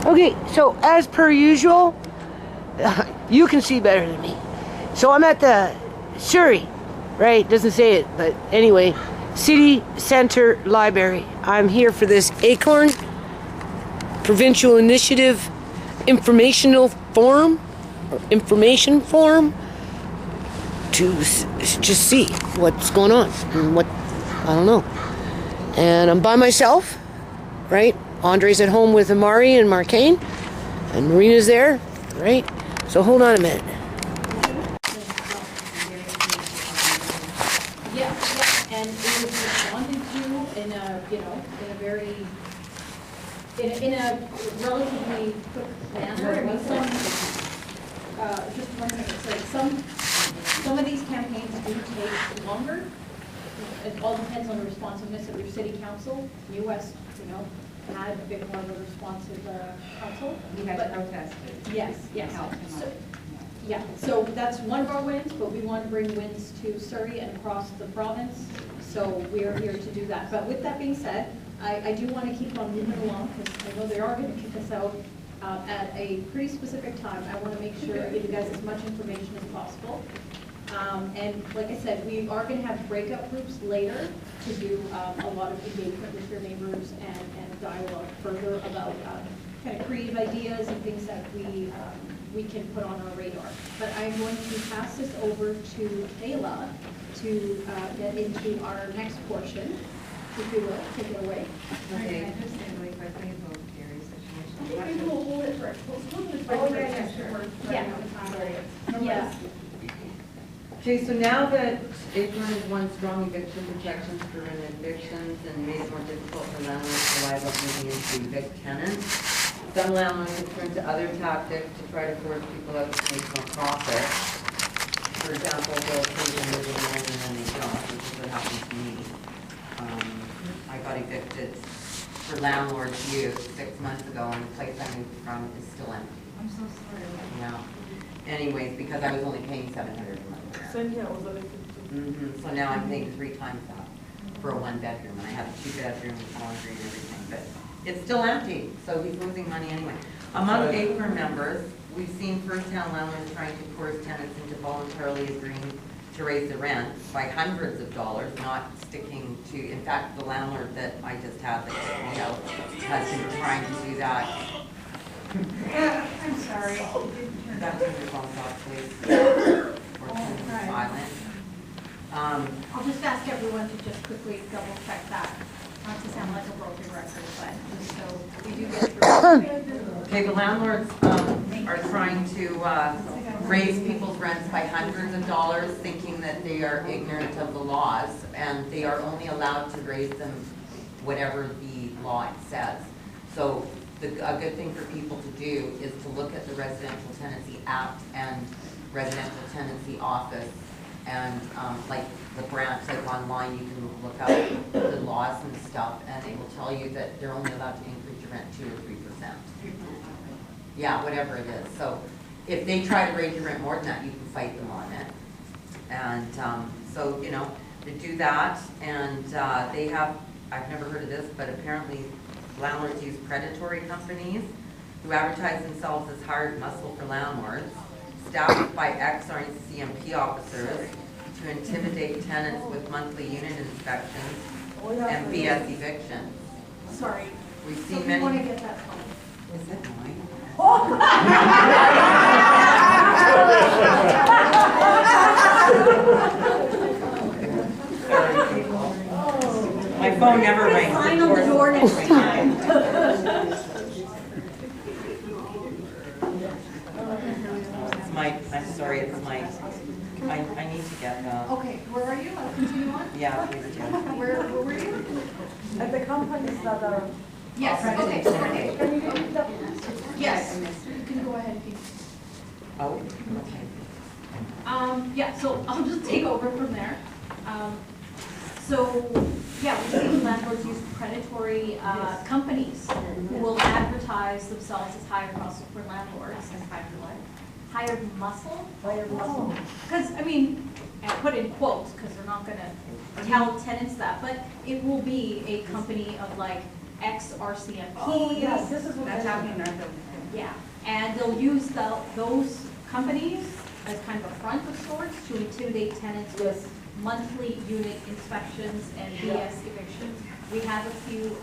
Okay, so as per usual, you can see better than me. So I'm at the Surrey, right? Doesn't say it, but anyway, City Center Library. I'm here for this Acorn Provincial Initiative informational forum, or information forum, to just see what's going on and what, I don't know. And I'm by myself, right? Andre's at home with Amari and Marcane, and Marina's there, right? So hold on a minute. Yeah, and it was responded to in a, in a relatively quick manner. I mean, just one second, sorry, some of these campaigns do take longer. It all depends on the responsiveness of your city council. US, had a bit more of a responsive council. We had protested. Yes. So that's one of our wins, but we want to bring wins to Surrey and across the province. So we are here to do that. But with that being said, I do want to keep on moving along because I know they are going to kick us out at a pretty specific time. I want to make sure I give you guys as much information as possible. And like I said, we are going to have breakout groups later to do a lot of engagement with your neighbors and dialogue further about kind of creative ideas and things that we can put on our radar. But I'm going to pass this over to Ayla to get into our next portion, if you will. Take it away. Okay, I understand really quickly about Gary's situation. I think we'll hold it for Yeah. Okay, so now that Acorn has won strong eviction protections for evictions and made it more difficult for landlords to lie about moving in to evict tenants, some landlords have turned to other tactics to try to force people out to make more profit. For example, they'll say they're moving in and then they don't, which is what happened to me. I got evicted for landlord use 6 months ago, and the place I moved from is still empty. I'm so sorry. Yeah. Anyways, because I was only paying $700 a month. So now I'm paying 3 times that for a 1-bedroom, and I have a 2-bedroom with laundry and everything, but it's still empty, so he's losing money anyway. Among Acorn members, we've seen first-hand landlords trying to coerce tenants into voluntarily agreeing to raise the rent by hundreds of dollars, not sticking to, in fact, the landlord that I just had that kicked me out has been trying to do that. I'm sorry. That turn your phones off, please. Or turn them silent. I'll just ask everyone to just quickly double check that. Not to sound like a broken record, but just so we do get through. Okay, the landlords are trying to raise people's rents by hundreds of dollars, thinking that they are ignorant of the laws, and they are only allowed to raise them whatever the law says. So a good thing for people to do is to look at the Residential Tenancy Act and Residential Tenancy Office, and like the branch, like online, you can look up the laws and stuff, and they will tell you that they're only allowed to increase your rent 2 or 3%. Yeah, whatever it is. So if they try to raise your rent more than that, you can fight them on it. And so, they do that, and they have, I've never heard of this, but apparently landlords use predatory companies who advertise themselves as hired muscle for landlords, staffed by ex-RCMP officers to intimidate tenants with monthly unit inspections and BS evictions. Sorry. We've seen so many. Want to get that phone. Is it mine? My phone never rings. Sign on the door next time. It's my, I'm sorry, it's my, I need to get, Okay, where are you? I'll continue on. yeah, please do. Where were you? At the companies that are... Yes, okay. Can you repeat that? Yes, you can go ahead, Pete. Oh, okay. Yeah, so I'll just take over from there. So, yeah, we've seen landlords use predatory companies who will advertise themselves as hired muscle for landlords. Hired muscle? Hired muscle. Because, I mean, I put in quotes because they're not going to tell tenants that, but it will be a company of like ex-RCMPs. Oh, yes, this is what That's this happening is. in our building. Yeah, and they'll use those companies as kind of a front of sorts to intimidate tenants with monthly unit inspections and BS evictions. We have a few,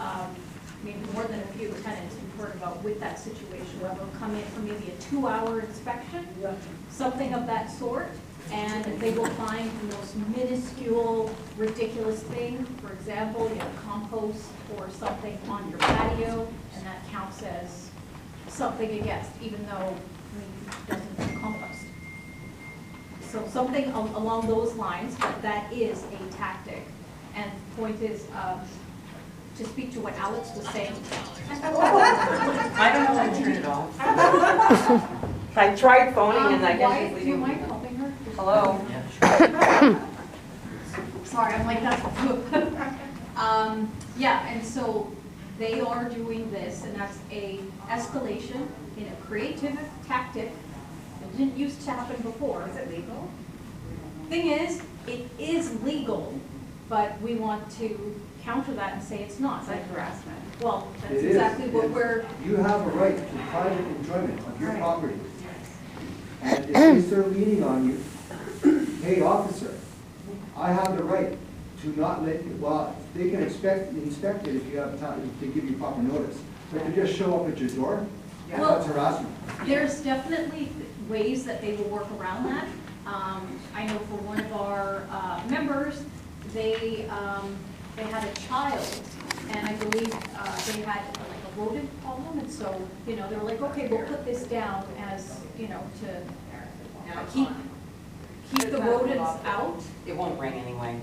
maybe more than a few tenants we've heard about with that situation, where they'll come in for maybe a 2-hour inspection, Yeah. something of that sort, and they will find the most minuscule, ridiculous thing. For example, you have compost or something on your patio, and that counts as something against, even though it doesn't have compost. So something along those lines, but that is a tactic. And the point is, to speak to what Alex was saying. I don't know how to turn it off. I tried phoning and I Why, guess do you mind helping her? Hello? Sorry, I'm like, that's, yeah, and so they are doing this, and that's a escalation in a creative tactic that didn't used to happen before. Is it legal? Thing is, it is legal, but we want to counter that and say it's not. It's like harassment. Well, that's It is. exactly what we're, You have a right to private enjoyment of your Right. property. And if they start leaning on you, hey, officer, I have the right to not let you, well, they can inspect it if you have time, if they give you proper notice. But to just show up at your door, Yeah. that's harassment. there's definitely ways that they will work around that. I know for one of our members, they had a child, and I believe they had like a rodent problem, and so, you know, they were like, okay, we'll put this down as, you know, to keep the rodents out. It won't ring anyway.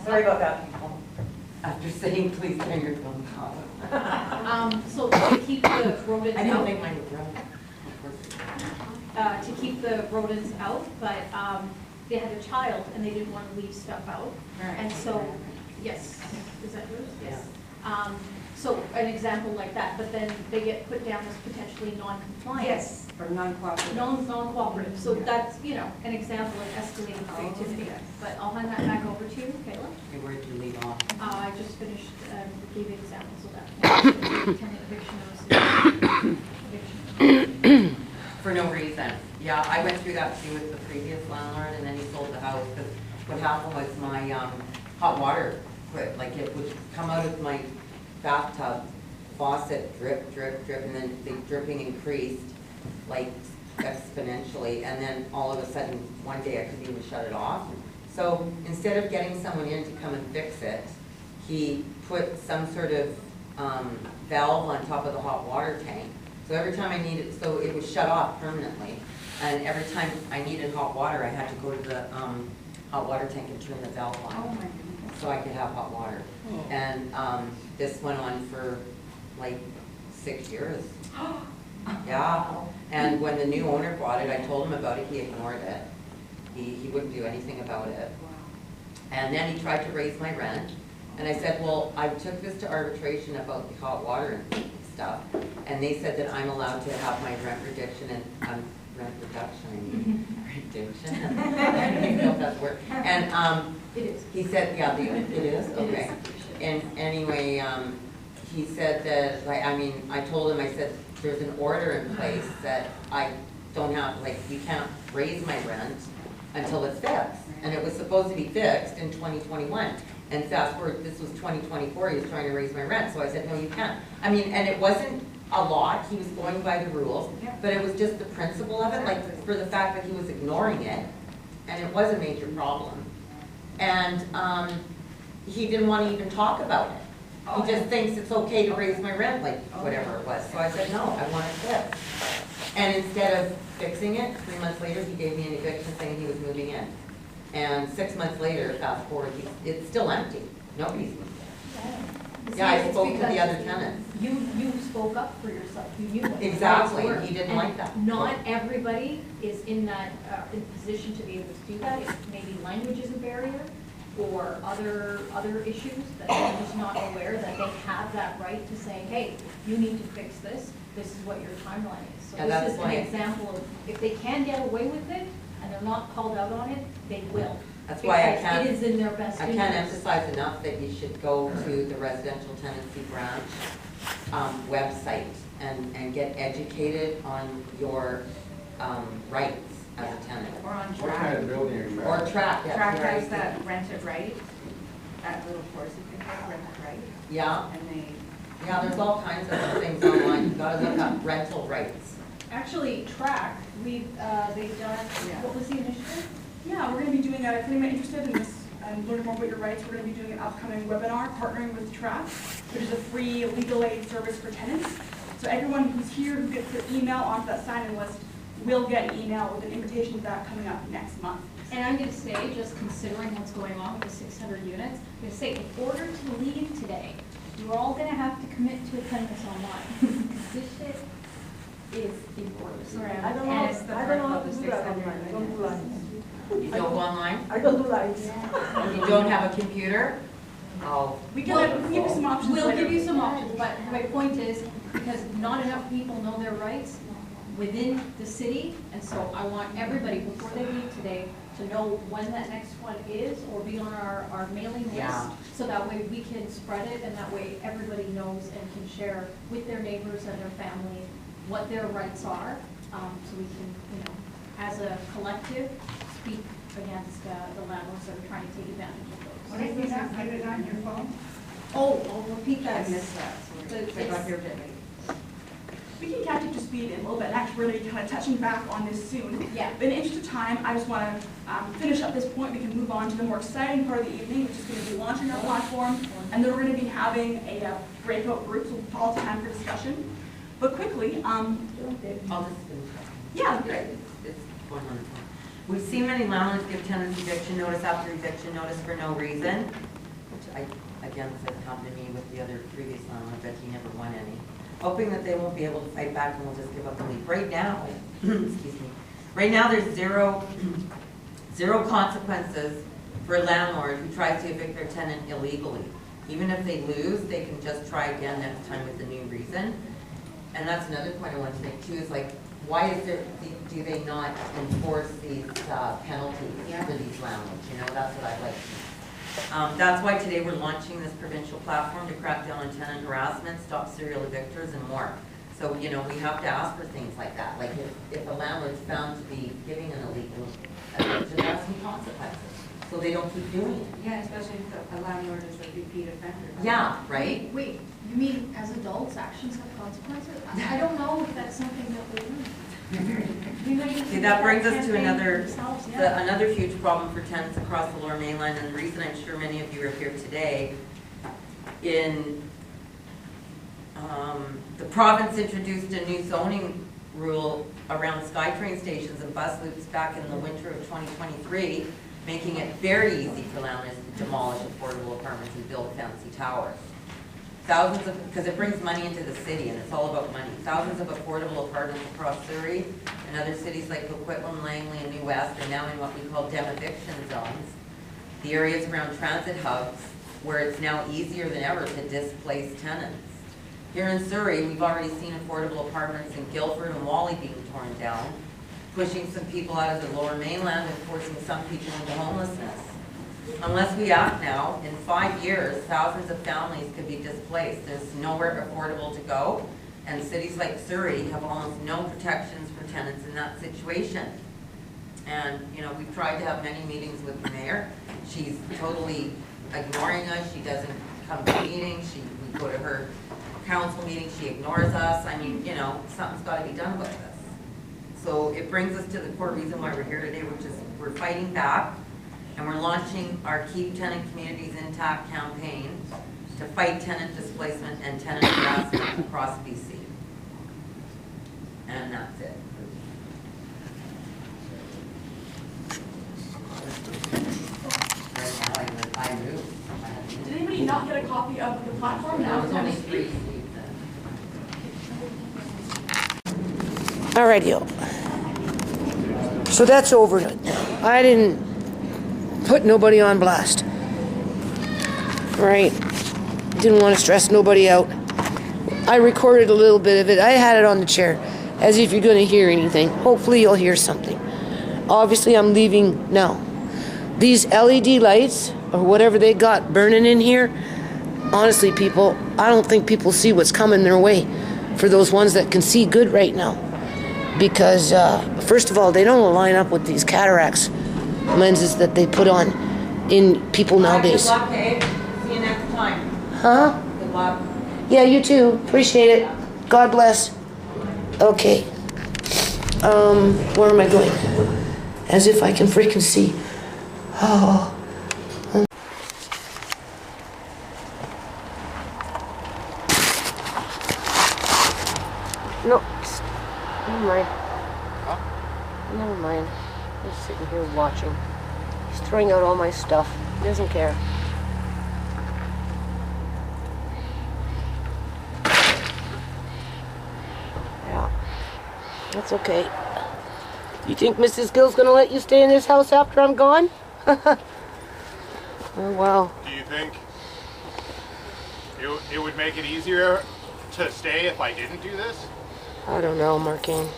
Sorry about that, people. After saying, please turn your phone off. So to keep the rodents I didn't out. think mine would run. To keep the rodents out, but they had a child and they didn't want to leave stuff out. Right. And so, yes, is that yours? Yes. So an example like that, but then they get put down as potentially non-compliant. Yes, or non-cooperative. Non-cooperative, so that's, you know, an example of escalating creativity. yes. But I'll hand that back over to you, Kayla. Okay, where did you leave off? I just finished, gave you examples of that. Tenant eviction notices. Eviction. For no reason. Yeah, I went through that too with the previous landlord, and then he sold the house, because what happened was my hot water quit, like it would come out of my bathtub faucet, drip, drip, drip, and then the dripping increased like exponentially, and then all of a sudden, one day I couldn't even shut it off. So instead of getting someone in to come and fix it, he put some sort of valve on top of the hot water tank. So every time I needed, so it was shut off permanently. And every time I needed hot water, I had to go to the hot water tank and turn the valve Oh, on my goodness. so I could have hot water. And this went on for like 6 years. Yeah. And when the new owner bought it, I told him about it, he ignored it. He wouldn't do anything about it. And then he tried to raise my rent. And I said, well, I took this to arbitration about the hot water and stuff. And they said that I'm allowed to have my rent reduction and, rent reduction, I mean, reduction. I don't even know if that's a word. And It is. he said, yeah, it is, It okay. is. And anyway, he said that, like, I mean, I told him, I said, there's an order in place that I don't have, like, you can't raise my rent until it's fixed. And it was supposed to be fixed in 2021. And fast forward, this was 2024, he was trying to raise my rent, so I said, no, you can't. I mean, and it wasn't a lot, he was going by the rules, but it was just the principle of it, like, for the fact that he was ignoring it, and it was a major problem. And he didn't want to even talk about it. He just thinks it's okay to raise my rent, like, whatever it was. So I said, no, I want it fixed. And instead of fixing it, 3 months later, he gave me an eviction saying he was moving in. And 6 months later, fast forward, it's still empty. Nobody's moved in. Yeah, I It's spoke to the because other tenants. You spoke up for yourself, you knew what the Exactly, rights were. he didn't And like that. Not everybody is in that, in position to be able to do that, if maybe language is a barrier, or other issues that they're just not aware that they have that right to say, hey, you need to fix this, this is what your timeline is. So Yeah, this that's is an why- example of, if they can get away with it, and they're not called out on it, they will. That's why I because can't. it is in their best I interest. can't emphasize enough that you should go to the Residential Tenancy Branch website and get educated on your rights as a tenant. Or on What kind track. of building are you Or at? track, yeah. Track has TRAC. that rent it right, that little course you can take, rent it right, Yeah, and yeah, there's all kinds of things online. You've got to look up rental rights. Actually, track, they've done, Yeah. what was the initiative? Yeah, we're going to be doing, if anyone interested in this and learning more about your rights, we're going to be doing an upcoming webinar partnering with TRAC, which is a free legal aid service for tenants. So everyone who's here who gets their email onto that sign-in list will get an email with an invitation to that coming up next month. And I'm going to say, just considering what's going on with the 600 units, I'm going to say, in order to leave today, you're all going to have to commit to attendance online. Because this shit is important. I don't know, And it's the I don't know how part to of do the that 600 online, I don't do lines. You don't go online? I don't do lines. You don't have a computer? Oh, We can give you some options We'll later. give you some options, but my point is, because not enough people know their rights within the city, and so I want everybody, before they leave today, to know when that next one is, or be on our mailing list. Yeah. So that way we can spread it, and that way everybody knows and can share with their neighbors and their family what their rights are. So we can, as a collective, speak against the landlords that are trying to take advantage of those. What is that, put it on your phone? Oh, I'll repeat I that. missed that, sorry. The- I got here a bit late. We can catch up to speed in a little bit, and actually really kind of touching back on this soon. Yeah. But in the interest of time, I just want to finish up this point. We can move on to the more exciting part of the evening, which is going to be launching our platform, and then we're going to be having a breakout group, so all time for discussion. But quickly, I'll just finish up. yeah, great. It's going on. We've seen many landlords give tenants eviction notice after eviction notice for no reason, which again, said happened to me with the other previous landlord, but he never won any. Hoping that they won't be able to fight back and will just give up and leave. Right now, excuse me, right now there's zero consequences for a landlord who tries to evict their tenant illegally. Even if they lose, they can just try again next time with a new reason. And that's another point I want to make too, is like, why do they not enforce these penalties for these landlords? That's what I'd like to know. That's why today we're launching this provincial platform to crack down on tenant harassment, stop serial evictors, and more. So, we have to ask for things like that. Like if a landlord's found to be giving an illegal eviction, that's some consequences. So they don't keep doing it. Yeah, especially if a landlord is a repeat offender. Yeah, right? Wait, you mean as adults, actions have consequences? I don't know if that's something that we learn. See, that brings us to another Yeah. huge problem for tenants across the Lower Mainland, and the reason I'm sure many of you are here today, the province introduced a new zoning rule around SkyTrain stations and bus loops back in the winter of 2023, making it very easy for landlords to demolish affordable apartments and build fancy towers. Because it brings money into the city, and it's all about money. Thousands of affordable apartments across Surrey and other cities like Coquitlam, Langley, and New West are now in what we call dem-eviction zones, the areas around transit hubs where it's now easier than ever to displace tenants. Here in Surrey, we've already seen affordable apartments in Guildford and Whalley being torn down, pushing some people out of the Lower Mainland and forcing some people into homelessness. Unless we act now, in 5 years, thousands of families could be displaced. There's nowhere affordable to go, and cities like Surrey have almost no protections for tenants in that situation. And, we've tried to have many meetings with the mayor. She's totally ignoring us. She doesn't come to meetings. We go to her council meeting, she ignores us. I mean, something's got to be done about this. So it brings us to the core reason why we're here today, which is we're fighting back. And we're launching our Keep Tenant Communities Intact campaign to fight tenant displacement and tenant harassment across BC. And that's it. Right now, I move. Did anybody not get a copy of the platform? That was only 3. Alrighty. So that's over. I didn't put nobody on blast. Right? Didn't want to stress nobody out. I recorded a little bit of it. I had it on the chair, as if you're going to hear anything. Hopefully you'll hear something. Obviously I'm leaving now. these LED lights, or whatever they got burning in here, honestly, people, I don't think people see what's coming their way for those ones that can see good right now. Because, first of all, they don't line up with these cataracts lenses that they put on in people nowadays. Good luck, eh? See you next time. Huh? Good luck. Yeah, you too. Appreciate it. God bless. Okay. Where am I going? As if I can freaking see. Oh. No, never mind. Huh? Never mind. I'm just sitting here watching. He's throwing out all my stuff. He doesn't care. Yeah, that's okay. You think Mrs. Gill's gonna let you stay in this house after I'm gone? Oh, wow. Do you think it would make it easier to stay if I didn't do this? I don't know, Markane.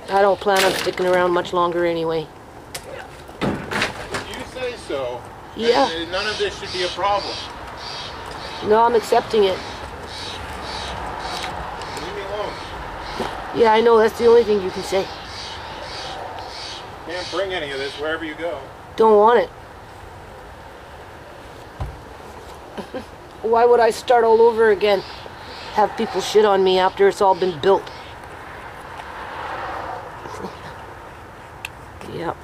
I don't plan on sticking around much longer anyway. You say so. Yeah. And none of this should be a problem. No, I'm accepting it. Leave me alone. Yeah, I know, that's the only thing you can say. Can't bring any of this wherever you go. Don't want it. Why would I start all over again? Have people shit on me after it's all been built. Yep.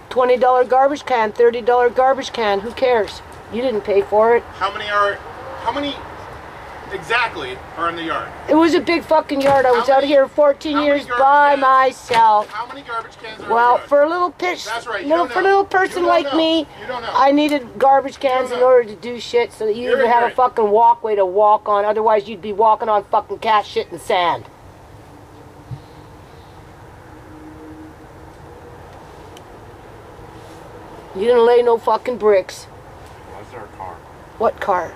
$20 garbage can, $30 garbage can, who cares? You didn't pay for it. How many exactly are in the yard? It was a big fucking yard. I was How out many- here 14 how many years garbage by cans? myself. How many garbage cans are in Well, the yard? for a little pitch, That's right, you little don't for a know. little You person don't like know. me, You don't know. I needed garbage cans don't in know. order to do shit so that you You're even had a ignorant. fucking walkway to walk on. Otherwise, you'd be walking on fucking cat shit and sand. You didn't lay no fucking bricks. Was there a car What car?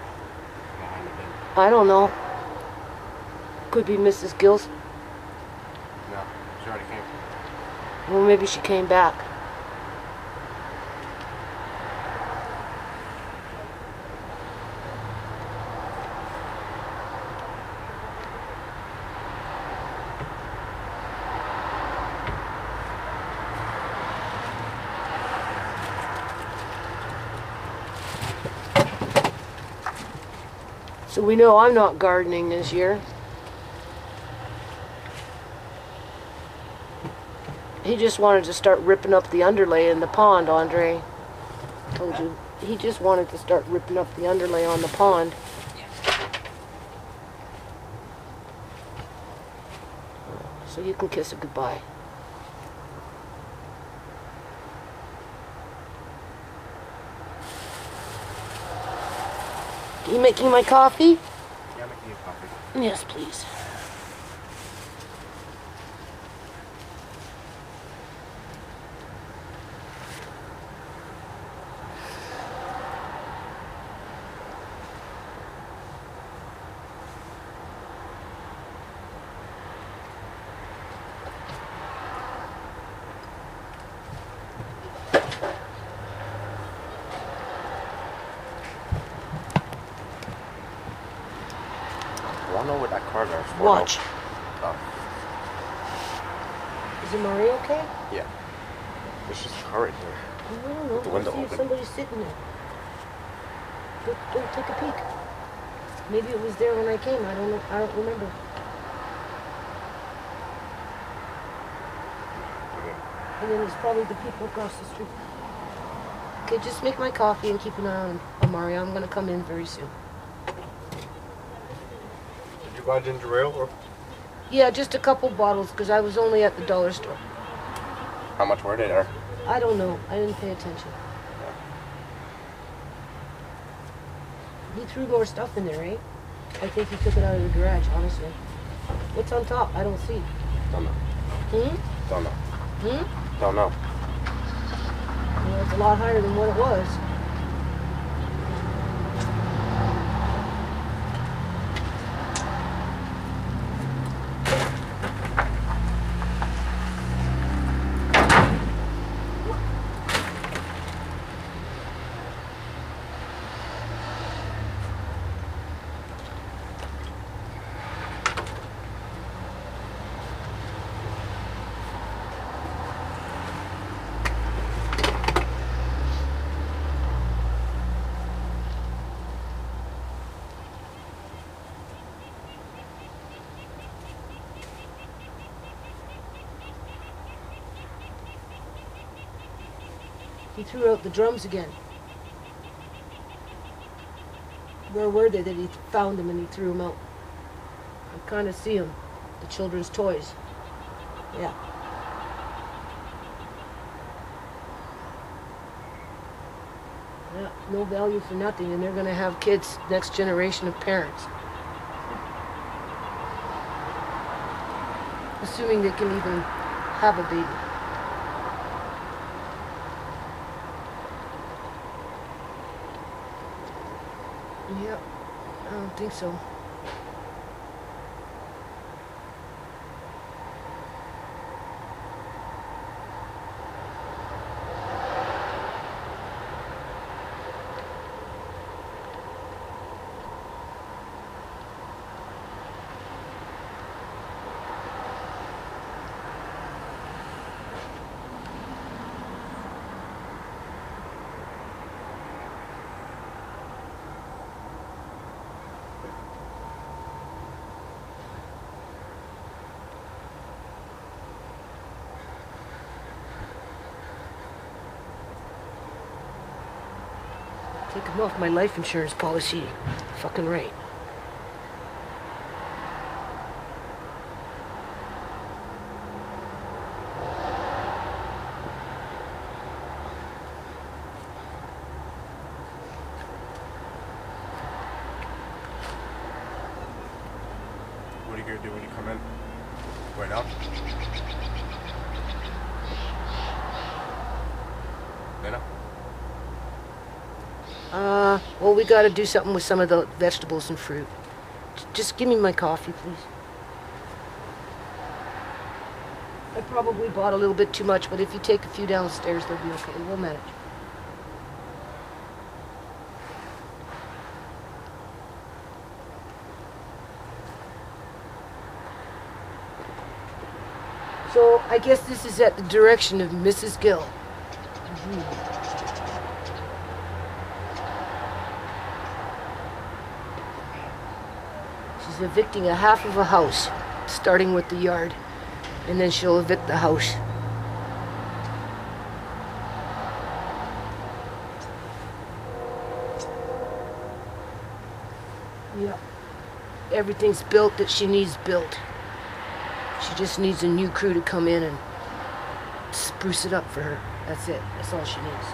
behind the bin? I don't know. Could be Mrs. Gill's. No, she already came. Well, maybe she came back. So we know I'm not gardening this year. He just wanted to start ripping up the underlay in the pond, Andre. Told you. He just wanted to start ripping up the underlay on the pond. So you can kiss it goodbye. Are you making my coffee? Yeah, I'm making you coffee. Yes, please. I don't know what that car there is for. Watch. Oh, Is it Marie okay? yeah. There's just a car right there. I don't know. The window I see open. somebody sitting there. Go take a peek. Maybe it was there when I came. I don't know. I don't remember. And then there's probably the people across the street. Okay, just make my coffee and keep an eye on Amari. I'm gonna come in very soon. Did you buy ginger ale or Yeah, just a couple bottles, because I was only at the dollar store. how much were they there? I don't know. I didn't pay attention. He threw more stuff in there, eh? I think he took it out of the garage, honestly. What's on top? I don't see. Don't know. Don't know. Don't know. Well, it's a lot higher than what it was. He threw out the drums again. Where were they that he found them and he threw them out? I kind of see them. The children's toys. Yeah. Yeah, no value for nothing, and they're going to have kids, next generation of parents. Assuming they can even have a baby. Yep, I don't think so. Take him off my life insurance policy. Fucking right. What are you gonna do when you come in? Wait up. Nina? Well, we gotta do something with some of the vegetables and fruit. Just give me my coffee, please. I probably bought a little bit too much, but if you take a few downstairs, they'll be okay. We'll manage. So, I guess this is at the direction of Mrs. Gill. She's evicting a half of a house, starting with the yard, and then she'll evict the house. Yep. Everything's built that she needs built. She just needs a new crew to come in and spruce it up for her. That's it. That's all she needs.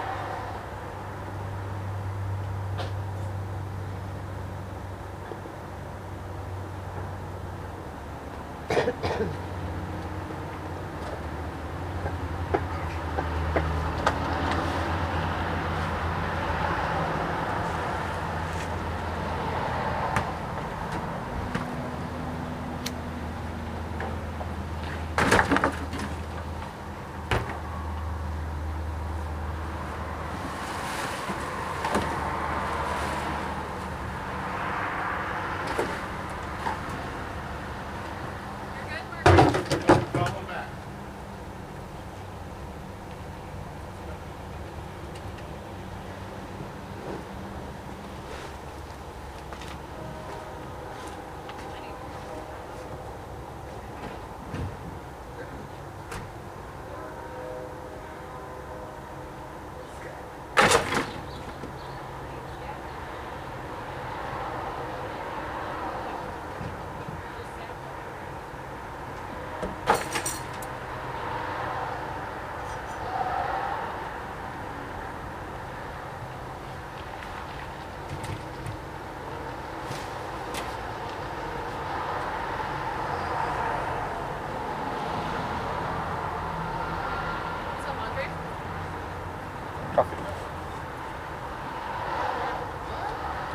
Coffee.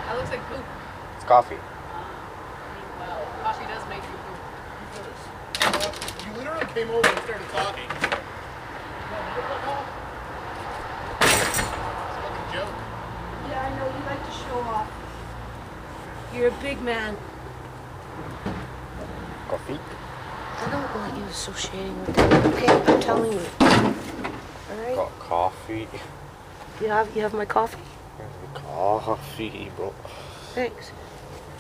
That looks like poop. It's coffee. Well, coffee does make you poop. You literally came over and started talking. It's a joke. Yeah, I know, you like to show off. You're a big man. Coffee. I don't want you associating with them. Okay, I'm telling you. All right. Got coffee. You have my coffee. Coffee, bro. Thanks.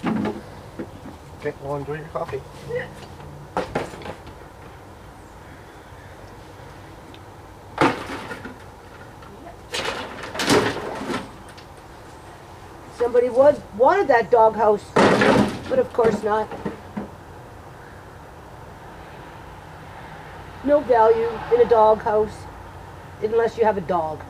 Okay, well, enjoy your coffee. Somebody wanted that doghouse, but of course not. No value in a doghouse unless you have a dog.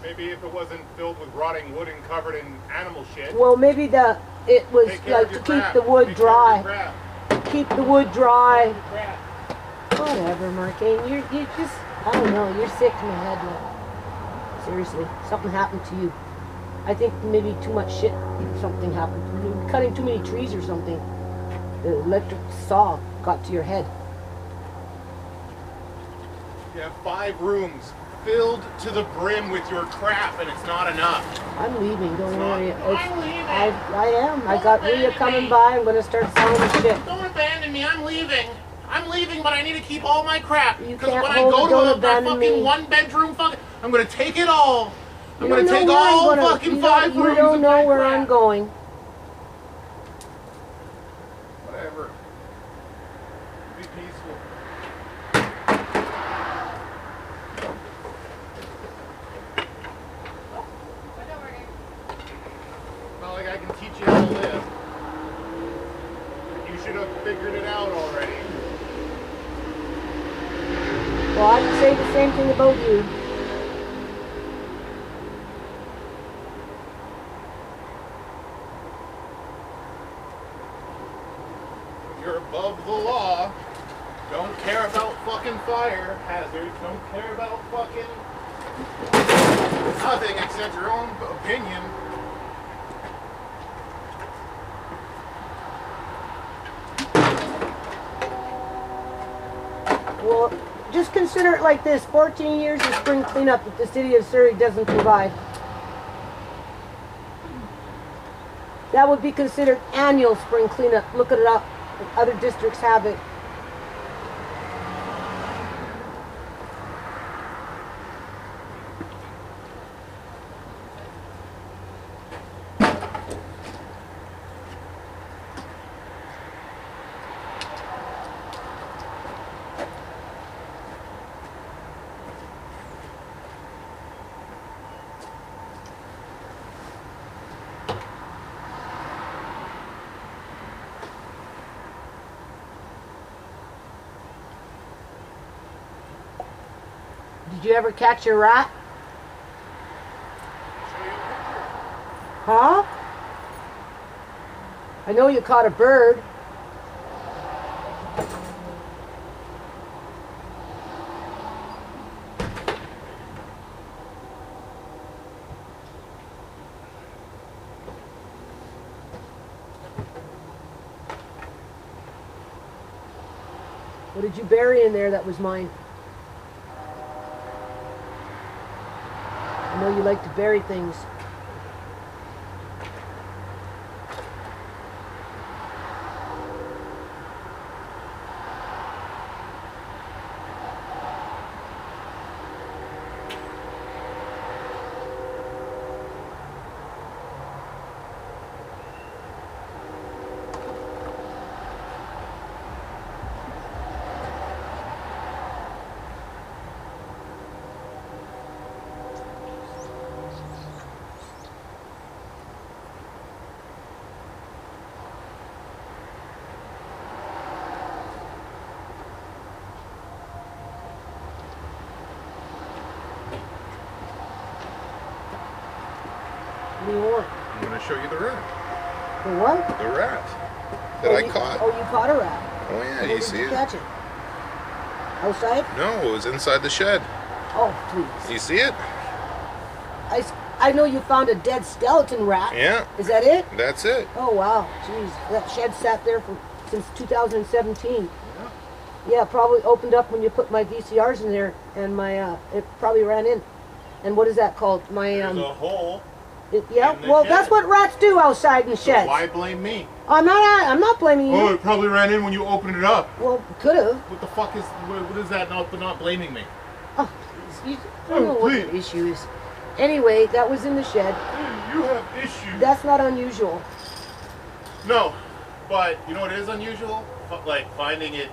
Maybe if it wasn't filled with rotting wood and covered in animal shit. Well, maybe it was Take care like of to your keep crap. the wood Take care of your dry. crap. Keep the wood dry. Crap. Whatever, Markane. You just, I don't know, you're sick in the head now. Seriously, something happened to you. I think maybe too much shit, something happened. You were cutting too many trees or something. The electric saw got to your head. You have 5 rooms filled to the brim with your crap, and it's not enough. I'm leaving, don't It's worry. not- I'm leaving. I am. I Don't got Rhea abandon coming me. by. I'm going to start selling the shit. Don't abandon me. I'm leaving. I'm leaving, but I need to keep all my crap. You Because can't when I hold it, go don't to a abandon fucking me. 1-bedroom fucking, I'm gonna take it all. I'm You gonna don't know take where I'm all gonna- fucking you 5 don't, rooms You don't of know my where crap. I'm going. Whatever. Be peaceful. Not like I can teach you how to live. You should have figured it out already. Well, I can say the same thing about you. You're above the law. Don't care about fucking fire hazards. Don't care about fucking nothing except your own opinion. Well, just consider it like this. 14 years of spring cleanup that the city of Surrey doesn't provide. That would be considered annual spring cleanup. Look it up. Other districts have it. Did you ever catch a rat? Huh? I know you caught a bird. What did you bury in there that was mine? I know you like to bury things. do you want? I'm gonna show you the rat. The what? The rat that I caught. Oh, you caught a rat. Oh yeah, Where you did see you it? catch it? Outside? No, it was inside the shed. Oh, please. You see it? I know you found a dead skeleton rat. Yeah. Is that it? That's it. Oh, wow. Jeez. That shed sat there since 2017. Yeah, probably opened up when you put my VCRs in there, and it probably ran in. And what is that called? There's a hole. Yeah, in the well, shed. that's what rats do outside in So sheds. why blame me? I'm not blaming you. Oh, it probably ran in when you opened it up. Well, could have. What the fuck is? What is that? Not blaming me. Oh, please. I don't know what the please. issue is. Anyway, that was in the shed. You have issues. That's not unusual. No, but you know what is unusual? Like finding it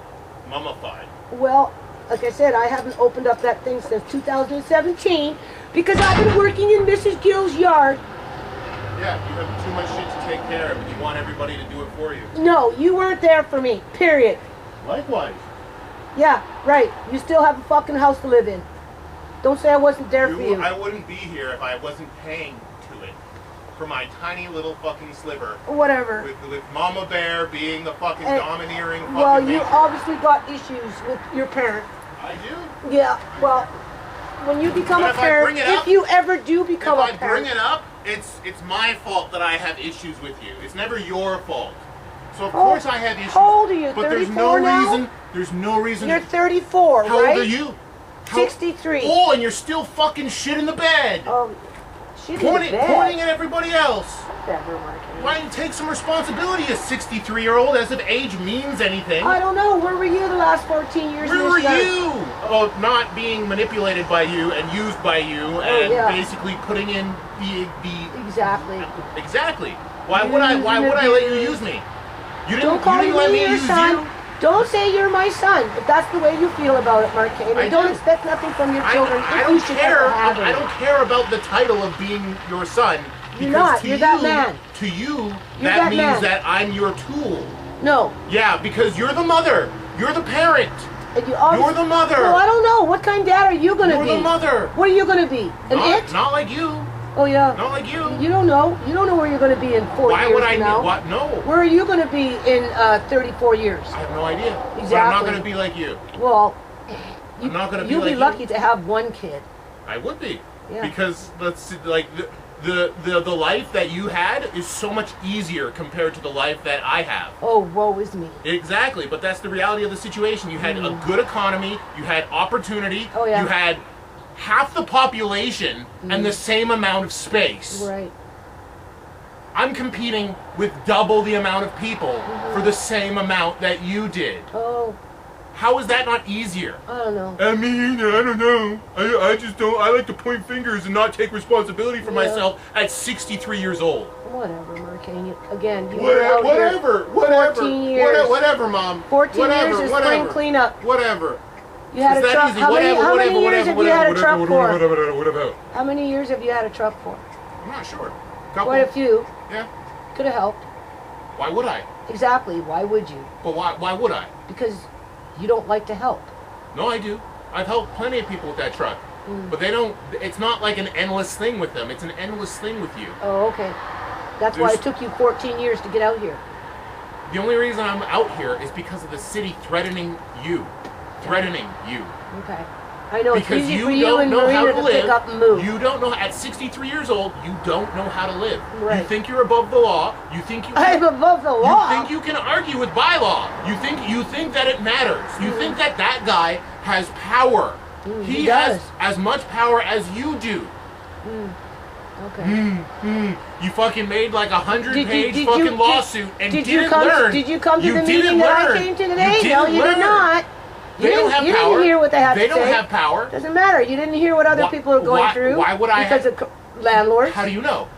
mummified. Well, like I said, I haven't opened up that thing since 2017 because I've been working in Mrs. Gill's yard. Yeah, you have too much shit to take care of, and you want everybody to do it for you. No, you weren't there for me, period. Likewise. Yeah, right. You still have a fucking house to live in. Don't say I wasn't there for you. I wouldn't be here if I wasn't paying to it for my tiny little fucking sliver. Whatever. With Mama Bear being the fucking domineering fucking Well, you nature. obviously got issues with your parent. I do. Yeah, well, when you become But a if I parent, bring it if up- you ever do become If a I parent, bring it up, it's my fault that I have issues with you. It's never your fault. So of Oh, course I have issues. how old are you, But there's 34 no now? reason. There's no reason. you're 34, How right? old are you? 63. Oh, and you're still fucking shit in the bed. She's Pointing in bed. at everybody else. Whatever, Mark. Why don't you take some responsibility as 63-year-old, as if age means anything? I don't know. Where were you the last 14 years? Where in were this yard? you? Oh, not being manipulated by you and used by you and yeah. basically putting in the Exactly. exactly. Why You would I didn't let you abuse. use me? You Don't call you didn't let me me your use son. you. Don't say you're my son. If that's the way you feel about it, Mark Kane. I And don't do. expect nothing from your children. I if don't you should care. ever have I any. don't care about the title of being your son. You're because not. to You're that you- man. To you, You're that that means man. that I'm your tool. No. Yeah, because you're the mother. You're the parent. And you always, You're the mother. Well, I don't know. What kind of dad are you going to be? You're the mother. What are you going to be? An it? Not like you. Oh, yeah. Not like you. You don't know. You don't know where you're going to be in 4 Why years would I from now. what? No. Where are you going to be in 34 years? I have no idea. But I'm not Exactly. going to be like you. Well, I'm not going to be you'll like be you. lucky to have one kid. I would be. Yeah. Because that's like the life that you had is so much easier compared to the life that I have. Oh, woe is me. Exactly, but that's the reality of the situation. You had a good economy, you had opportunity, Oh, yeah. you had half the population and the same amount of space. Right. I'm competing with double the amount of people for the same amount that you did. Oh, How is that not easier? I don't know. I mean, I don't know. I just don't. I like to point fingers and not take responsibility for Yeah. myself at 63 years old. Whatever, Markane. Again, you were out Whatever, here whatever, 14 years. whatever, Mom. 14 whatever, years is whatever, spring cleanup. Whatever. You had Is a that truck. easy? How many Whatever, years have you had a truck for? Whatever. How many years have you had a truck for? I'm not sure. Couple. Quite a few. Yeah. Could have helped. Why would I? Exactly. Why would you? But why would I? Because you don't like to help. No, I do. I've helped plenty of people with that truck. But they don't, it's not like an endless thing with them. It's an endless thing with you. Oh, okay. That's why it took you 14 years to get out here. The only reason I'm out here is because of the city threatening you. Threatening you. Okay. I know it's Because easy you for you don't and know how Marina to to live. pick up and move. You don't know, at 63 years old, you don't know how to live. Right. You think you're above the law. You think you I'm above the law. You think you can argue with bylaw. You think that it matters. You think that that guy has power. he has does. as much power as you do. Okay. You fucking made like a 100-page did you- fucking did- lawsuit and did you didn't come- learn. did you come to the didn't meeting that I learn. came to today? You No, didn't you did learn. not. They don't have you power. didn't hear what they had They to don't say. have power. Doesn't matter. You didn't hear what other Why- people are going why- through. why would I Because have- of landlords. How do you know?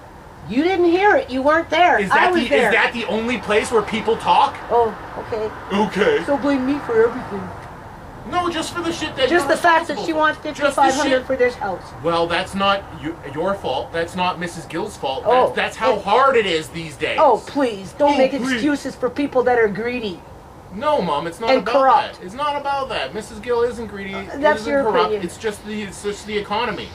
You didn't hear it. You weren't there. Is I that was there. is that the only place where people talk? Oh, okay. Okay. So blame me for everything. No, just for the shit that Just you're the fact that responsible she for. wants Just the $5,500 shit. for this house. Well, that's not your fault. That's not Mrs. Gill's fault. Oh, that's how hard it is these days. Oh, please. Don't Oh, make please. excuses for people that are greedy. No, Mom, it's not And about corrupt. that. It's not about that. Mrs. Gill isn't greedy. That's isn't your corrupt. opinion. It's just the economy.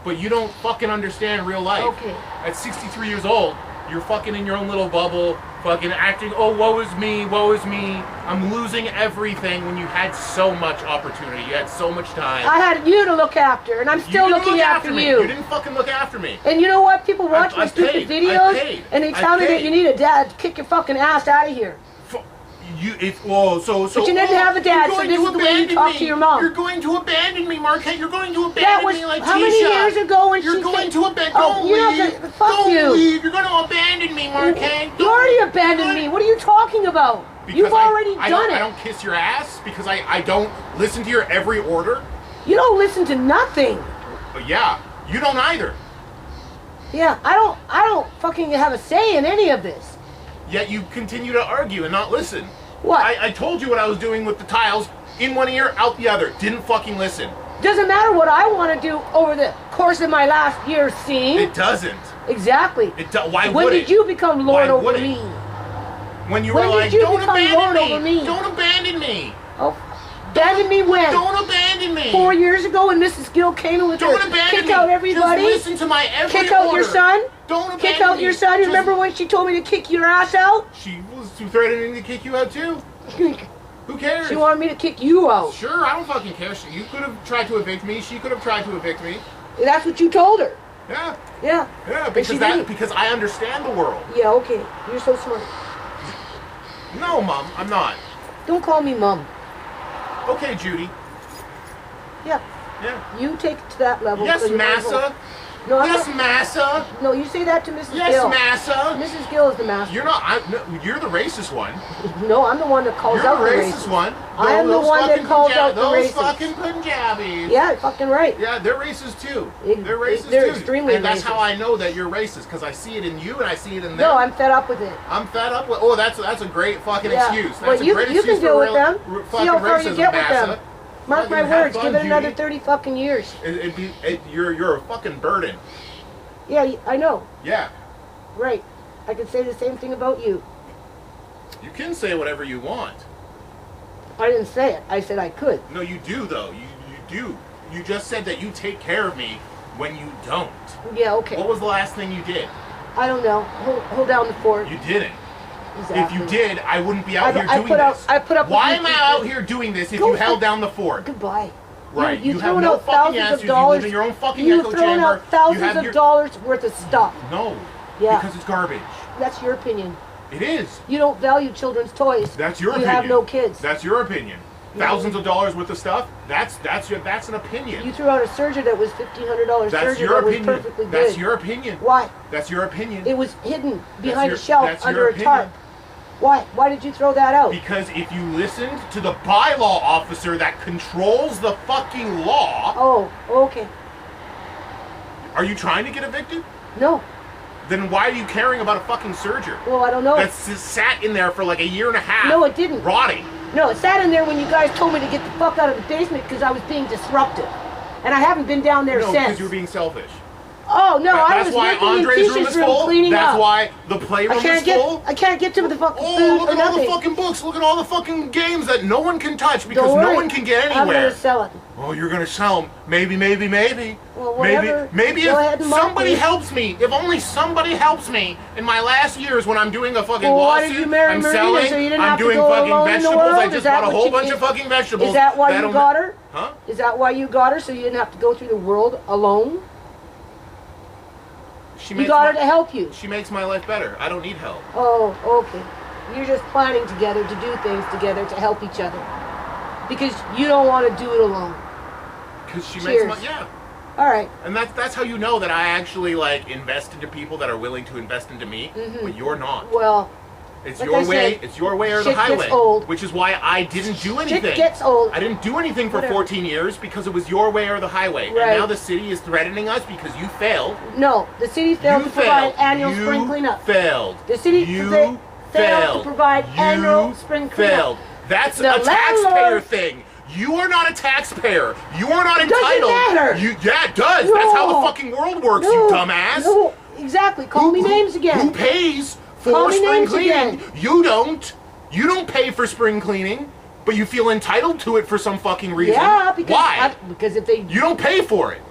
but you don't fucking understand real life. Okay. At 63 years old, you're fucking in your own little bubble, fucking acting, oh, woe is me, I'm losing everything when you had so much opportunity, you had so much time. I had you to look after, and I'm still You didn't looking look after me. you. You didn't fucking look after me. And you know what? People watch my I've stupid paid. videos, I've paid. and they I've tell me that paid. you need a dad to kick your fucking ass out of here. So But you didn't have a dad, you're so going this to is the way you abandon talk me. to your mom. You're going to abandon me, Marquette. You're going to abandon That was me, Letitia. how many years ago when You're she going came- to abandon. Oh, Don't you know leave. what? Fuck Don't you. leave. You're going to abandon me, Marquette. You already abandoned me. What are you talking about? Because You've already I done it. I don't kiss your ass because I don't listen to your every order. You don't listen to nothing. But yeah, you don't either. Yeah, I don't fucking have a say in any of this. Yet you continue to argue and not listen. What? I told you what I was doing with the tiles. In one ear, out the other. Didn't fucking listen. Doesn't matter what I want to do over the course of my last year seeing. It doesn't. Exactly. Why When would did it? you become lord Why over would it? me? When you When were did like, you don't become abandon lord me. over me? Don't abandon me. Oh, abandon me when? Don't abandon me. 4 years ago when Mrs. Gill came with Don't her abandon kick me. out everybody? Just listen to my every Kick out order. your son? Don't abandon Kick out me. your son? You Just- remember when she told me to kick your ass out? She was threatening to kick you out too. Who cares? She wanted me to kick you out. Sure, I don't fucking care. You could have tried to evict me. She could have tried to evict me. That's what you told her. Yeah. Yeah. Yeah, But she didn't. because I understand the world. Yeah, okay. You're so smart. No, Mom, I'm not. Don't call me mom. Okay, Judy. Yeah. Yeah. You take it to that level. Yes, so you might as well- massa. No, I'm Yes, not- massa. No, you say that to Mrs. Yes, Gill. massa. Mrs. Gill is the master. You're not. No, you're the racist one. No, I'm the one that calls You're out the the racist racists. one. I am the Those one that fucking calls out the Those racists. fucking Punjabis. Yeah, fucking right. Yeah, they're racist too. It- They're racist they're too. extremely and that's racist. how I know that you're racist, because I see it in you and I see it in them. No, I'm fed up with it. I'm fed up with. Oh, that's a great fucking Yeah. excuse. That's Well, a you- great you excuse can deal for with them. fucking See how far you racism, get with massa. them. Mark my Fucking have words. fun, Give it another Judy. 30 fucking years. You're a fucking burden. Yeah, I know. Yeah. Right. I could say the same thing about you. You can say whatever you want. I didn't say it. I said I could. No, you do though. You do. You just said that you take care of me when you don't. Yeah, okay. What was the last thing you did? I don't know. Hold down the fort. You didn't. Exactly. If you did, I wouldn't be out here I doing put this. I put up Why with am you- I out here doing this if Go you held for- down the fort? Goodbye. Right. You You have thrown no out fucking thousands answers. of You dollars. live in your own fucking You've echo thrown chamber. out thousands You have of your... dollars worth of stuff. No. Yeah. Because it's garbage. That's your opinion. It is. You don't value children's toys. That's your you opinion. have no kids. That's your opinion. Thousands of dollars worth of stuff. That's an opinion. You threw out a serger that was $1,500 That's serger your that was opinion. perfectly good. That's your opinion. Why? That's your opinion. It was hidden behind your- a shelf that's under your a tarp. opinion. Why? Why did you throw that out? Because if you listened to the bylaw officer that controls the fucking law, Oh, okay. are you trying to get evicted? No. Then why are you caring about a fucking serger? Well, I don't know. That's just sat in there for like a year and a half. No, it didn't. Rotting. No, it sat in there when you guys told me to get the fuck out of the basement because I was being disruptive. And I haven't been down there No, since. because you were being selfish. Oh, no, I That's was why making Andre's room Letitia's is room full. cleaning That's up. why the playroom is full. I can't get to the fucking Oh, food look or at all the nothing. fucking books. Look at all the fucking games that no one can touch because Don't no worry. one can get I'm anywhere. gonna sell it. Oh, you're gonna sell them. Maybe. Well, whatever. Maybe Go ahead if and mark somebody me. helps me, if only somebody helps me in my last years when I'm doing a fucking Well, why lawsuit, did you marry I'm Marina selling, so you didn't I'm have to doing go fucking alone in the vegetables. I world? just Is that bought a what whole you bunch did? of fucking vegetables. Is that why That'll you got her? Huh? Is that why you got her so you didn't have to go through the world alone? She You makes got her my- to help you. She makes my life better. I don't need help. Oh, okay. You're just planning together to do things together to help each other. Because you don't want to do it alone. Because she Cheers. makes my... Yeah. All right. And that's how you know that I actually, like, invest into people that are willing to invest into me, but you're not. Well, It's like your I way. said, It's your way or the shit gets highway. old. Which is why I didn't do anything. shit gets old. I didn't do anything for Whatever. 14 years because it was your way or the highway. Right. And now the city is threatening us because you failed. No, the city failed You to provide failed. annual You spring cleanup. failed. The city You failed to provide You annual spring cleanup. failed. That's The a taxpayer landlord- thing. You are not a taxpayer. You are not Doesn't entitled. matter. Yeah, it does. That's how the No. fucking world works, No, you dumbass. No, exactly. Call me names again. Who pays for Call me spring names cleaning? again. You don't. You don't pay for spring cleaning, but you feel entitled to it for some fucking reason. Yeah, because Why? because if they You don't pay for it.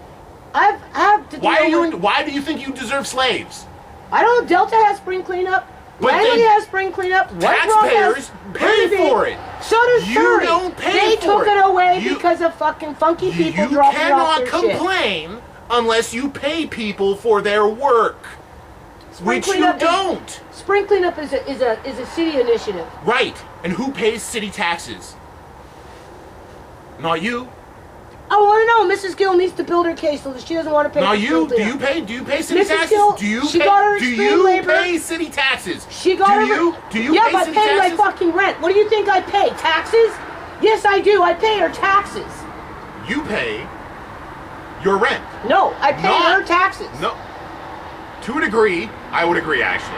I've to deal with. Why do you think you deserve slaves? I don't know. Delta has spring cleanup. But Langley they- has spring cleanup. White Rock Taxpayers has pay Burnaby. for it. So does You Surrey. don't pay They for took it. it away You- because of fucking funky people You dropping off cannot their shit. complain unless you pay people for their work, which you cleanup is- don't. Spring cleanup is a city initiative. Right. And who pays city taxes? Not you. I want to know. Mrs. Gill needs to build her case so that she doesn't want to pay. Not for you. spring Do you cleanup. pay? Do you pay city Mrs. taxes? Gill, Do you she pay? got her Do extreme you labor. pay city taxes? She got do her. you? Do you yeah, pay but city pay taxes? my fucking rent. What do you think I pay? Taxes? Yes, I do. I pay her taxes. You pay your rent. No, I pay Not- her taxes. No. To a degree, I would agree, actually.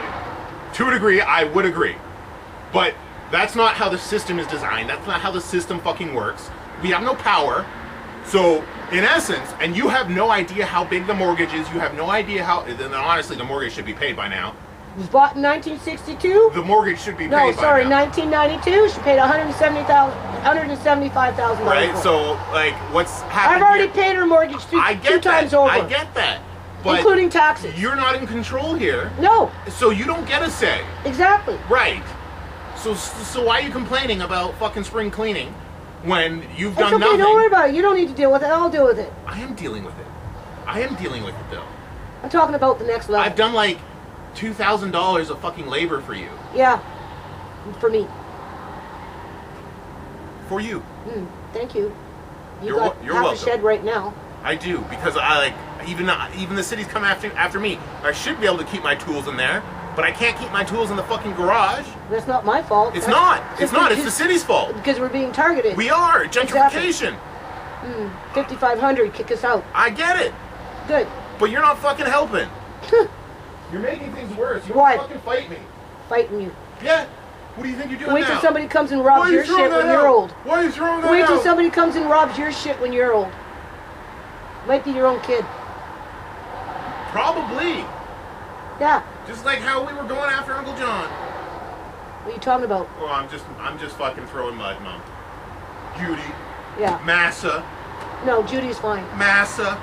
To a degree, I would agree. But that's not how the system is designed. That's not how the system fucking works. We have no power. So, in essence, and you have no idea how big the mortgage is, you have no idea how, then honestly, the mortgage should be paid by now. It was bought in 1962. The mortgage should be No, paid sorry, by now. 1992. She paid $175,000. Right? So, like, what's happened I've already here? paid her mortgage two I get times that. over, I get that. But including taxes. you're not in control here, No, so you don't get a say. exactly. Right. So why are you complaining about fucking spring cleaning when you've It's done okay. nothing? Don't worry about it. You don't need to deal with it. I'll deal with it. I am dealing with it. I am dealing with it though. I'm talking about the next level. I've done like $2,000 of fucking labor for you. Yeah, for me. For you. Thank you. You You're got you're half welcome. a shed right now. I do because I like even the city's come after me. I should be able to keep my tools in there, but I can't keep my tools in the fucking garage. That's not my fault. It's That's not. It's just not. It's because- the city's fault. Because we're being targeted. We are gentrification. 5,500, kick us out. I get it, Good. but you're not fucking helping. You're making things worse. You Why? won't fucking fight me. Fighting you. Yeah. What do you think you're doing Wait now? till somebody comes and Why robs are you your throwing shit when that you're out? old. Why are you throwing that Wait till out? somebody comes and robs your shit when you're old. Might be your own kid. Probably. Yeah. Just like how we were going after Uncle John. What are you talking about? Well, I'm just fucking throwing mud, Mom. Judy, Yeah. Massa, No, Judy's fine. Massa.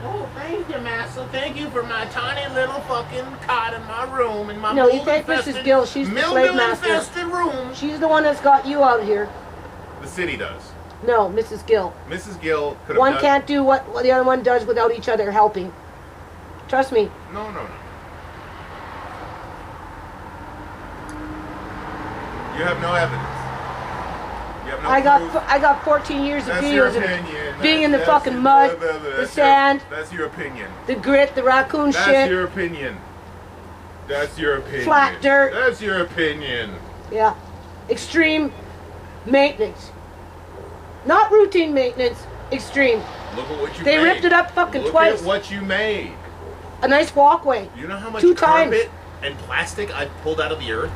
Oh, thank you, Massa. Thank you for my tiny little fucking cot in my room in my No, you thank Mrs. Gill. She's the slave master. mildew-infested room. She's the one that's got you out here. The city does. No, Mrs. Gill. Mrs. Gill could have One done... can't do what the other one does without each other helping. Trust me. No. You have no evidence. You have no proof. I got 14 years of That's your videos of opinion. being in the That's fucking your- mud, that's the your- sand, That's your opinion. the grit, the raccoon That's shit. your opinion. That's your opinion. Flat dirt. That's your opinion. Yeah. Extreme maintenance. Not routine maintenance, extreme. Look at what you They made. ripped it up fucking Look twice. at what you made. A nice walkway. You know how much 2 times. carpet and plastic I've pulled out of the earth?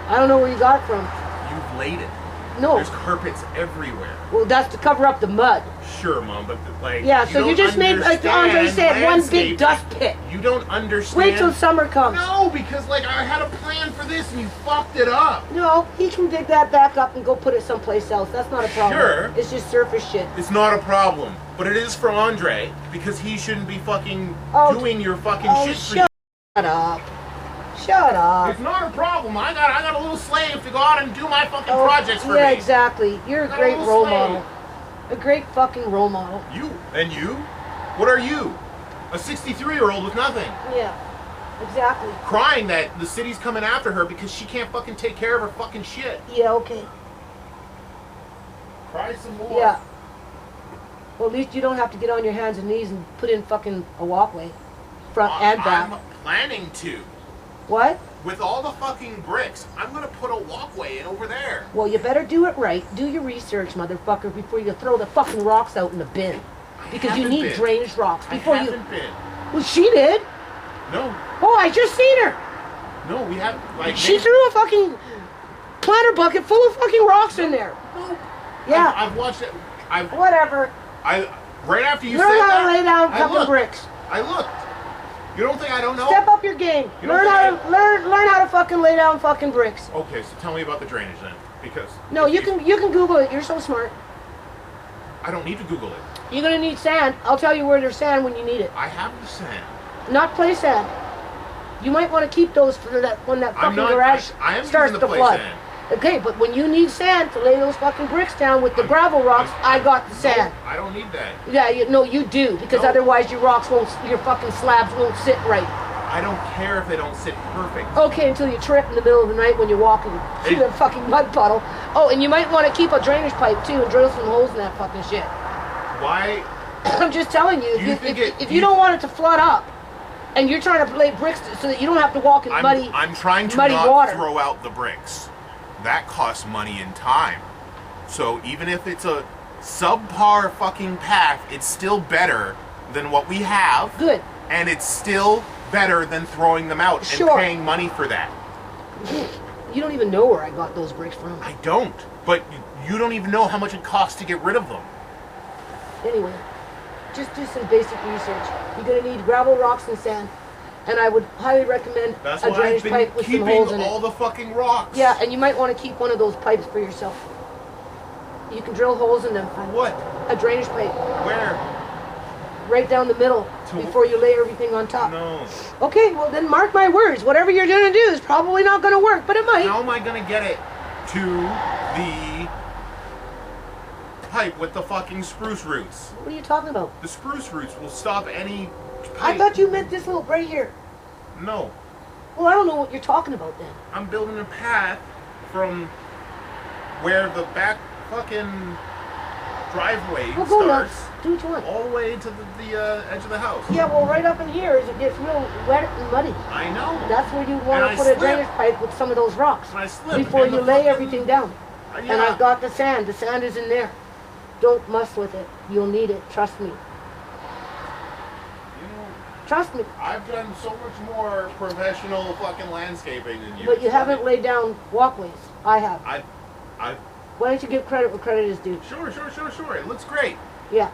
I don't know where you got it from. You've laid it. No. There's carpets everywhere. Well, that's to cover up the mud. Sure, Mom, but like Yeah, so you don't just made, like Andre understand said, one big landscaping. dust pit. You don't understand. Wait till summer comes. No, because like I had a plan for this and you fucked it up. No, he can dig that back up and go put it someplace else. That's not a problem. Sure. It's just surface shit. It's not a problem, but it is for Andre because he shouldn't be fucking doing your fucking Oh, shit for shut up. Shut you. up. It's not a problem. I got a little slave to go out and do my fucking Oh, projects for yeah, me. exactly. You're a Got a great little role slave. model. A great fucking role model. You and you? What are you? A 63-year-old with nothing. Yeah, exactly. Crying that the city's coming after her because she can't fucking take care of her fucking shit. Yeah, okay. Cry some more. Yeah. Well, at least you don't have to get on your hands and knees and put in fucking a walkway. Front and back. I'm planning to. What? With all the fucking bricks, I'm gonna put a walkway in over there. Well, you better do it right. Do your research, motherfucker, before you throw the fucking rocks out in the bin. Because you haven't need been. drainage rocks before I you... haven't been. Well, she did. No, Oh, I just seen her. no, we haven't. Like She maybe- threw a fucking planter bucket full of fucking rocks in there. No. Yeah. I've watched it. Whatever. Right after you Learn said how that, to lay down I fucking looked. bricks. I looked. You don't think I don't know? Step up your game. You don't Learn think how to learn how to fucking lay down fucking bricks. Okay, so tell me about the drainage then, because No, you can Google it. You're so smart. I don't need to Google it. You're gonna need sand. I'll tell you where there's sand when you need it. I have the sand. Not play sand. You might want to keep those for that when that I'm fucking not. garage I am starts using the to play flood. sand. Okay, but when you need sand to lay those fucking bricks down with the gravel rocks, I got the sand. No, I don't need that. Yeah, you do, because No. otherwise your rocks won't, your fucking slabs won't sit right. I don't care if they don't sit perfect. Okay, until you trip in the middle of the night when you're walking through Hey. that fucking mud puddle. Oh, and you might want to keep a drainage pipe too and drill some holes in that fucking shit. Why? I'm just telling you, Do you think if you don't want it to flood up, and you're trying to lay bricks so that you don't have to walk in muddy, I'm trying to muddy not water. throw out the bricks. That costs money and time. So even if it's a subpar fucking path, it's still better than what we have. Good. And it's still better than throwing them out and Sure. paying money for that. You don't even know where I got those bricks from. I don't. But you don't even know how much it costs to get rid of them. Anyway, just do some basic research. You're gonna need gravel, rocks, and sand. And I would highly recommend That's a why drainage I've been pipe with some keeping holes in all it. the fucking rocks. Yeah, and you might want to keep one of those pipes for yourself. You can drill holes in them. For what? A drainage pipe, Where? right down the middle, To- before you lay everything on top. No. Okay, well then mark my words. Whatever you're gonna do is probably not gonna work, but it might. How am I gonna get it to the pipe with the fucking spruce roots? What are you talking about? The spruce roots will stop any I pipe. thought you meant this little right here. No. Well, I don't know what you're talking about then. I'm building a path from where the back fucking driveway Well, go starts nuts. Do what you want. all the way to the edge of the house. Yeah, well, right up in here is it gets real wet and muddy. I know. That's where you want And to I put slip. a drainage pipe with some of those rocks And I slip, before and you the lay fucking- everything down. Yeah. And I've got the sand. The sand is in there. Don't mess with it. You'll need it. Trust me. You know, Trust me. I've done so much more professional fucking landscaping than you. But you haven't laid down walkways. I have. I Why don't you give credit where credit is due? Sure. It looks great. Yeah.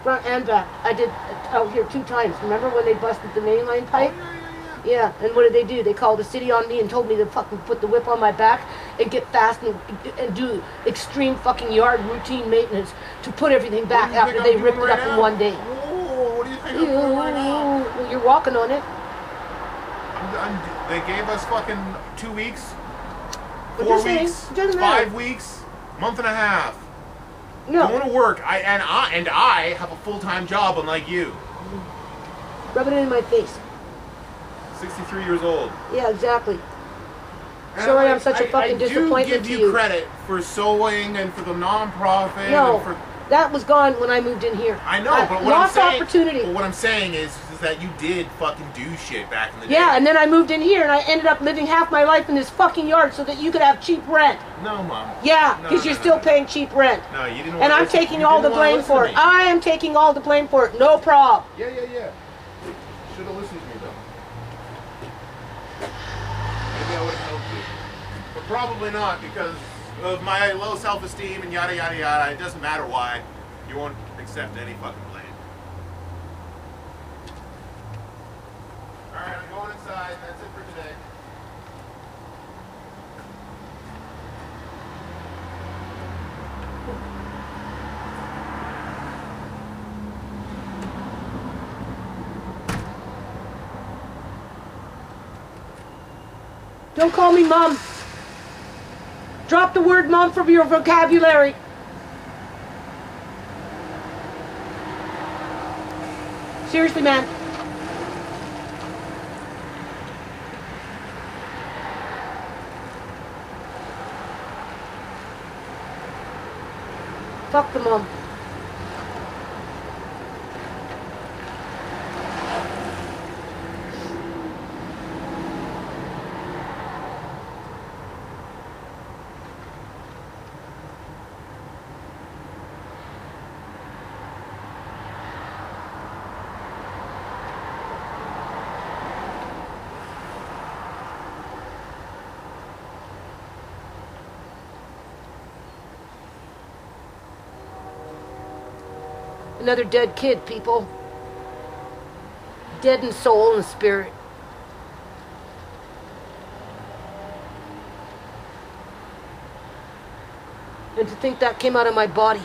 Front and back. I did out here 2 times. Remember when they busted the main line pipe? Oh, yeah. Yeah, and what did they do? They called the city on me and told me to fucking put the whip on my back and get fast and do extreme fucking yard routine maintenance to put everything back What do you after think they I'm ripped doing it up right in now? one day. Whoa, what do you think I'm doing right now? Well, you're walking on it. They gave us fucking 2 weeks, But 4 you're saying weeks, it doesn't matter. 5 weeks, month and a half. No. Going to work. I have a full-time job, unlike you. Rub it in my face. 63 years old. Yeah, exactly. And Sorry, I'm such a fucking I do disappointment give to you you. credit for sewing and for the non-profit. No, And for, that was gone when I moved in here. I know, but what I'm lost saying, opportunity. But what I'm saying is that you did fucking do shit back in the day. Yeah, and then I moved in here and I ended up living half my life in this fucking yard so that you could have cheap rent. No, Mom. Yeah, No, because no, you're no, still no. paying cheap rent. No, you didn't. And wanna I'm listen- taking you all the didn't wanna blame listen for to it. me. I am taking all the blame for it. No problem. Yeah. Should have listened to me though. Maybe I would have helped you. But probably not because of my low self-esteem and yada yada yada. It doesn't matter why. You won't accept any fucking blame. Alright, I'm going inside. That's it for today. Don't call me Mom. Drop the word Mom from your vocabulary. Seriously, man. Fuck the mom. Another dead kid, people. Dead in soul and spirit. And to think that came out of my body.